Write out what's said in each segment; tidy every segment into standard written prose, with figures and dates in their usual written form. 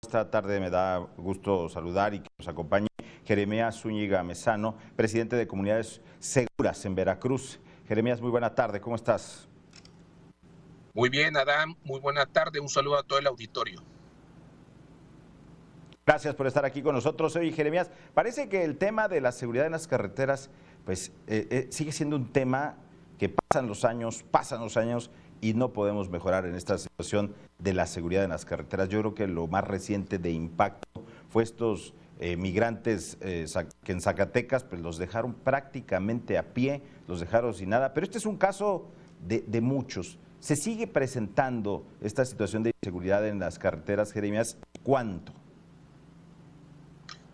Esta tarde me da gusto saludar y que nos acompañe Jeremías Zúñiga Mesano, presidente de Comunidades Seguras en Veracruz. Jeremías, muy buena tarde, ¿cómo estás? Muy bien, Adán, muy buena tarde, un saludo a todo el auditorio. Gracias por estar aquí con nosotros. Oye, Jeremías, parece que el tema de la seguridad en las carreteras pues sigue siendo un tema que pasan los años y no podemos mejorar en esta situación de la seguridad en las carreteras. Yo creo que lo más reciente de impacto fue estos migrantes que en Zacatecas pues los dejaron prácticamente a pie, los dejaron sin nada, pero este es un caso de muchos. ¿Se sigue presentando esta situación de inseguridad en las carreteras, Jeremías? ¿Cuánto?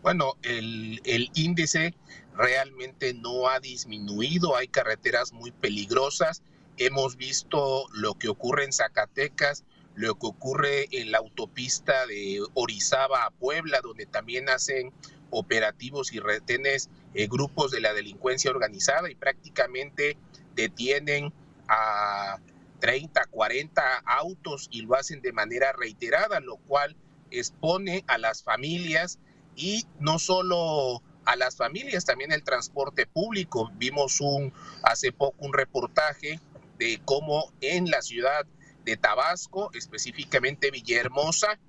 Bueno, el índice realmente no ha disminuido, hay carreteras muy peligrosas, hemos visto lo que ocurre en Zacatecas, lo que ocurre en la autopista de Orizaba a Puebla, donde también hacen operativos y retenes grupos de la delincuencia organizada y prácticamente detienen a 30, 40 autos y lo hacen de manera reiterada, lo cual expone a las familias y no solo a las familias, también el transporte público. Vimos hace poco un reportaje de cómo en la ciudad de Tabasco, específicamente Villahermosa,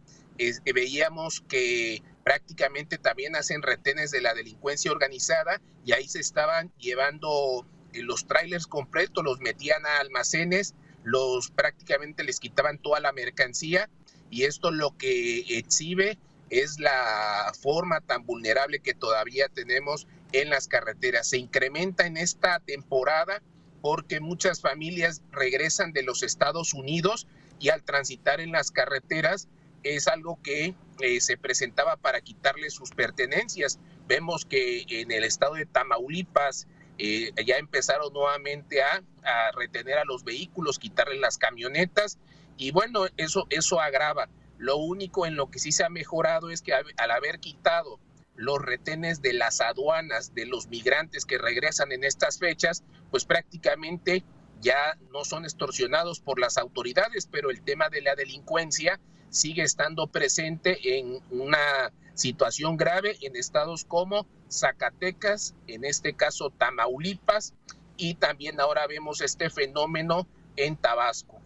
veíamos que prácticamente también hacen retenes de la delincuencia organizada y ahí se estaban llevando los trailers completos, los metían a almacenes, prácticamente les quitaban toda la mercancía y esto lo que exhibe es la forma tan vulnerable que todavía tenemos en las carreteras. Se incrementa en esta temporada porque muchas familias regresan de los Estados Unidos y al transitar en las carreteras es algo que se presentaba para quitarles sus pertenencias. Vemos que en el estado de Tamaulipas ya empezaron nuevamente a retener a los vehículos, quitarles las camionetas y bueno, eso agrava. Lo único en lo que sí se ha mejorado es que al haber quitado los retenes de las aduanas de los migrantes que regresan en estas fechas, pues prácticamente ya no son extorsionados por las autoridades, pero el tema de la delincuencia sigue estando presente en una situación grave en estados como Zacatecas, en este caso Tamaulipas, y también ahora vemos este fenómeno en Tabasco.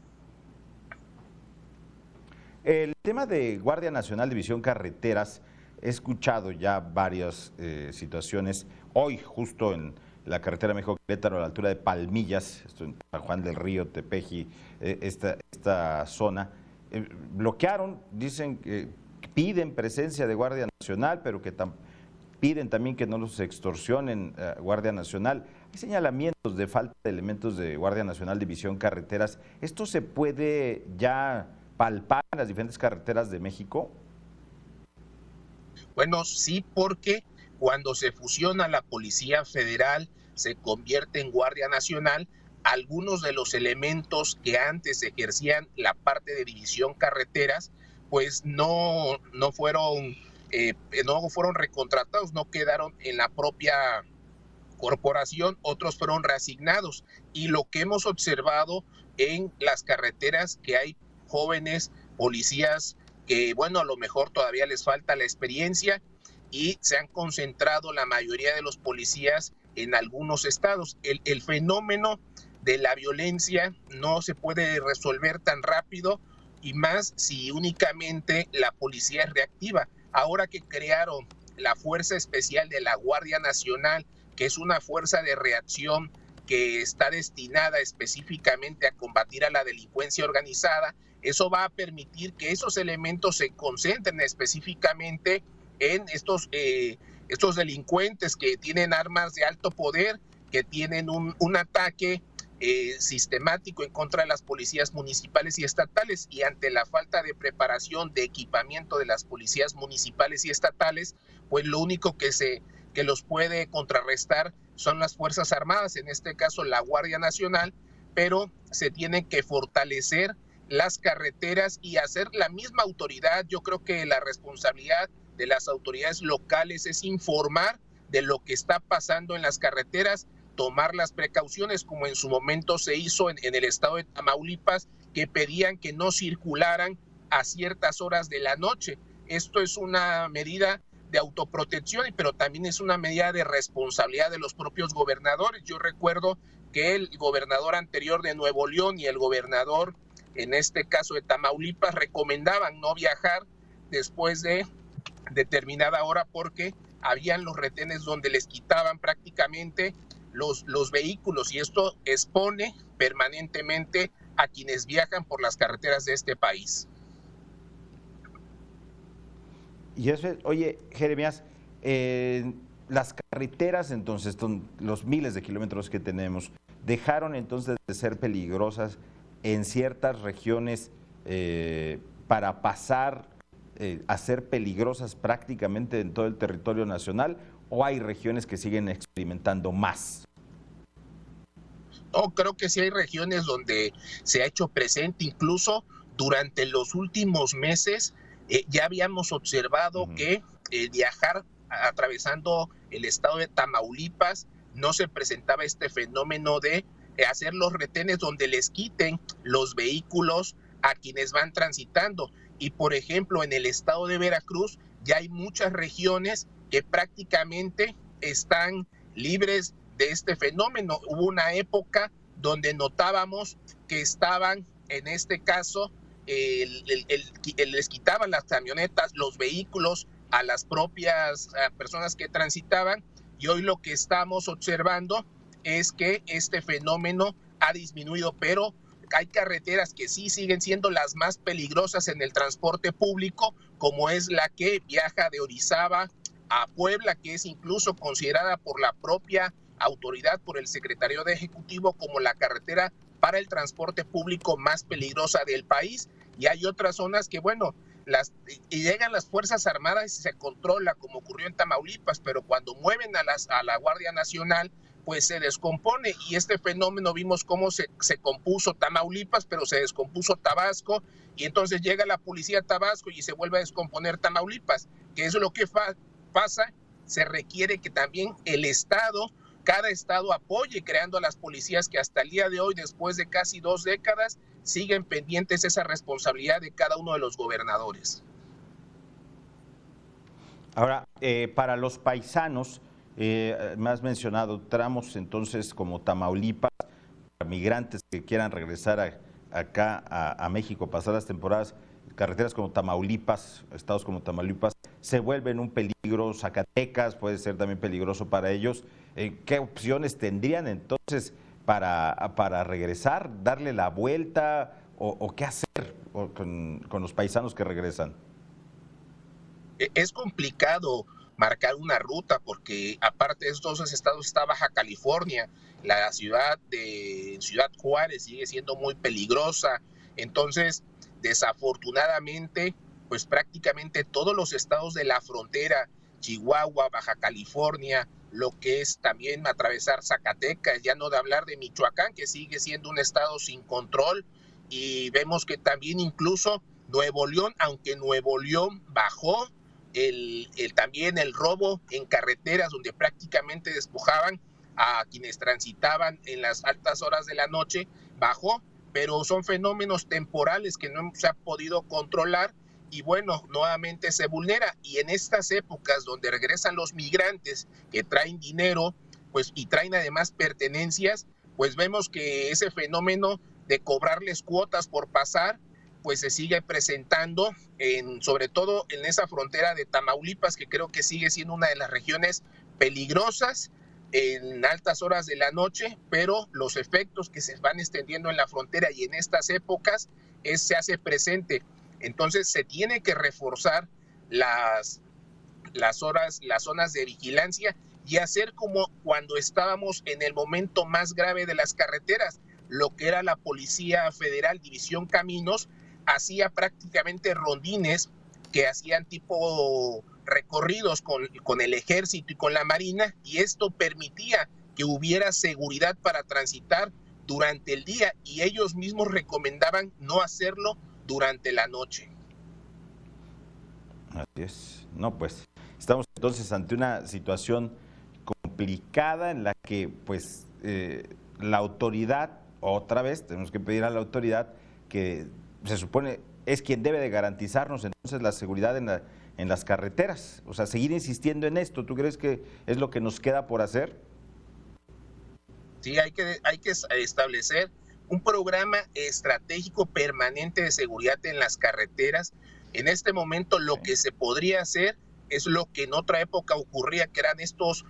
El tema de Guardia Nacional División Carreteras, he escuchado ya varias situaciones. Hoy, justo en la carretera México-Querétaro, a la altura de Palmillas, esto en San Juan del Río, Tepeji, esta zona, bloquearon, dicen que piden presencia de Guardia Nacional, pero que piden también que no los extorsionen Guardia Nacional. Hay señalamientos de falta de elementos de Guardia Nacional División Carreteras. ¿Esto se puede ya palpar en las diferentes carreteras de México? Bueno, sí, porque cuando se fusiona la Policía Federal, se convierte en Guardia Nacional, algunos de los elementos que antes ejercían la parte de división carreteras, pues no fueron recontratados, no quedaron en la propia corporación, otros fueron reasignados. Y lo que hemos observado en las carreteras, que hay jóvenes policías que, bueno, a lo mejor todavía les falta la experiencia y se han concentrado la mayoría de los policías en algunos estados. El fenómeno de la violencia no se puede resolver tan rápido y más si únicamente la policía es reactiva. Ahora que crearon la Fuerza Especial de la Guardia Nacional, que es una fuerza de reacción que está destinada específicamente a combatir a la delincuencia organizada, eso va a permitir que esos elementos se concentren específicamente en estos delincuentes que tienen armas de alto poder, que tienen un ataque sistemático en contra de las policías municipales y estatales, y ante la falta de preparación, de equipamiento de las policías municipales y estatales, pues lo único que los puede contrarrestar son las Fuerzas Armadas, en este caso la Guardia Nacional, pero se tienen que fortalecer las carreteras y hacer la misma autoridad. Yo creo que la responsabilidad de las autoridades locales es informar de lo que está pasando en las carreteras, tomar las precauciones como en su momento se hizo en el estado de Tamaulipas, que pedían que no circularan a ciertas horas de la noche. esto es una medida de autoprotección, pero también es una medida de responsabilidad de los propios gobernadores. Yo recuerdo que el gobernador anterior de Nuevo León y el gobernador, en este caso de Tamaulipas, recomendaban no viajar después de determinada hora porque habían los retenes donde les quitaban prácticamente los vehículos, y esto expone permanentemente a quienes viajan por las carreteras de este país. Y eso es, oye, Jeremías, las carreteras entonces, los miles de kilómetros que tenemos, dejaron entonces de ser peligrosas en ciertas regiones para pasar a ser peligrosas prácticamente en todo el territorio nacional, o hay regiones que siguen experimentando más? No, creo que sí hay regiones donde se ha hecho presente, incluso durante los últimos meses ya habíamos observado que viajar atravesando el estado de Tamaulipas no se presentaba este fenómeno de hacer los retenes donde les quiten los vehículos a quienes van transitando. Y por ejemplo, en el estado de Veracruz ya hay muchas regiones que prácticamente están libres de este fenómeno. Hubo una época donde notábamos que estaban, en este caso, les quitaban las camionetas, los vehículos a las propias personas que transitaban, y hoy lo que estamos observando es que este fenómeno ha disminuido, pero hay carreteras que sí siguen siendo las más peligrosas en el transporte público, como es la que viaja de Orizaba a Puebla, que es incluso considerada por la propia autoridad, por el secretario de Ejecutivo, como la carretera para el transporte público más peligrosa del país. Y hay otras zonas que, bueno, y llegan las Fuerzas Armadas y se controla, como ocurrió en Tamaulipas, pero cuando mueven a la Guardia Nacional, pues se descompone, y este fenómeno vimos cómo se compuso Tamaulipas, pero se descompuso Tabasco, y entonces llega la policía a Tabasco y se vuelve a descomponer Tamaulipas, que es lo que pasa. Se requiere que también cada estado apoye creando a las policías que hasta el día de hoy, después de casi 2 décadas, siguen pendientes esa responsabilidad de cada uno de los gobernadores. Ahora, para los paisanos, me has mencionado tramos entonces como Tamaulipas, para migrantes que quieran regresar acá a México, pasar las temporadas, carreteras como Tamaulipas, estados como Tamaulipas, se vuelven un peligro. Zacatecas puede ser también peligroso para ellos. ¿Qué opciones tendrían entonces para regresar, darle la vuelta o qué hacer con los paisanos que regresan? Es complicado marcar una ruta porque aparte de estos dos estados está Baja California, la ciudad de Ciudad Juárez sigue siendo muy peligrosa. Entonces, desafortunadamente, pues prácticamente todos los estados de la frontera, Chihuahua, Baja California, lo que es también atravesar Zacatecas, ya no de hablar de Michoacán, que sigue siendo un estado sin control, y vemos que también incluso Nuevo León, aunque Nuevo León bajó también el robo en carreteras, donde prácticamente despojaban a quienes transitaban en las altas horas de la noche, bajó, pero son fenómenos temporales que no se ha podido controlar, y bueno, nuevamente se vulnera. Y en estas épocas donde regresan los migrantes que traen dinero, pues, y traen además pertenencias, pues vemos que ese fenómeno de cobrarles cuotas por pasar, pues se sigue presentando, sobre todo en esa frontera de Tamaulipas, que creo que sigue siendo una de las regiones peligrosas en altas horas de la noche, pero los efectos que se van extendiendo en la frontera y en estas épocas se hace presente. Entonces se tiene que reforzar las zonas de vigilancia y hacer como cuando estábamos en el momento más grave de las carreteras, lo que era la Policía Federal, División Caminos, hacía prácticamente rondines que hacían tipo recorridos con el ejército y con la marina, y esto permitía que hubiera seguridad para transitar durante el día, y ellos mismos recomendaban no hacerlo durante la noche. Así es. No, pues estamos entonces ante una situación complicada en la que pues la autoridad, otra vez tenemos que pedir a la autoridad que se supone es quien debe de garantizarnos entonces la seguridad en las carreteras. O sea, seguir insistiendo en esto, ¿tú crees que es lo que nos queda por hacer? Sí, hay que establecer un programa estratégico permanente de seguridad en las carreteras. En este momento lo que se podría hacer es lo que en otra época ocurría, que eran estos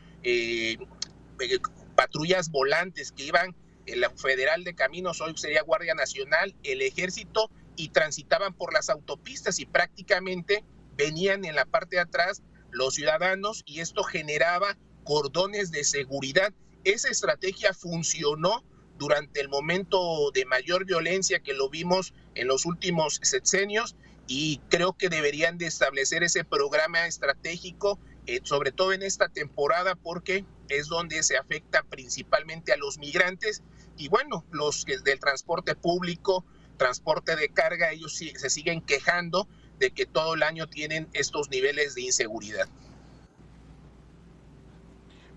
patrullas volantes que iban en la Federal de Caminos, hoy sería Guardia Nacional, el Ejército, y transitaban por las autopistas y prácticamente venían en la parte de atrás los ciudadanos y esto generaba cordones de seguridad. Esa estrategia funcionó durante el momento de mayor violencia que lo vimos en los últimos sexenios y creo que deberían de establecer ese programa estratégico, sobre todo en esta temporada, porque es donde se afecta principalmente a los migrantes y bueno, los del transporte público, transporte de carga, ellos se siguen quejando de que todo el año tienen estos niveles de inseguridad.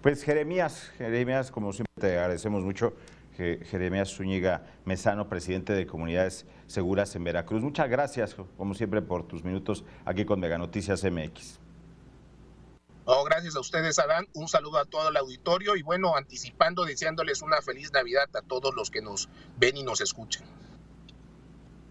Pues Jeremías, como siempre te agradecemos mucho, Jeremías Zúñiga Mezano, presidente de Comunidades Seguras en Veracruz. Muchas gracias, como siempre, por tus minutos aquí con Mega Noticias MX. Oh, gracias a ustedes, Adán. Un saludo a todo el auditorio y bueno, anticipando, deseándoles una feliz Navidad a todos los que nos ven y nos escuchan.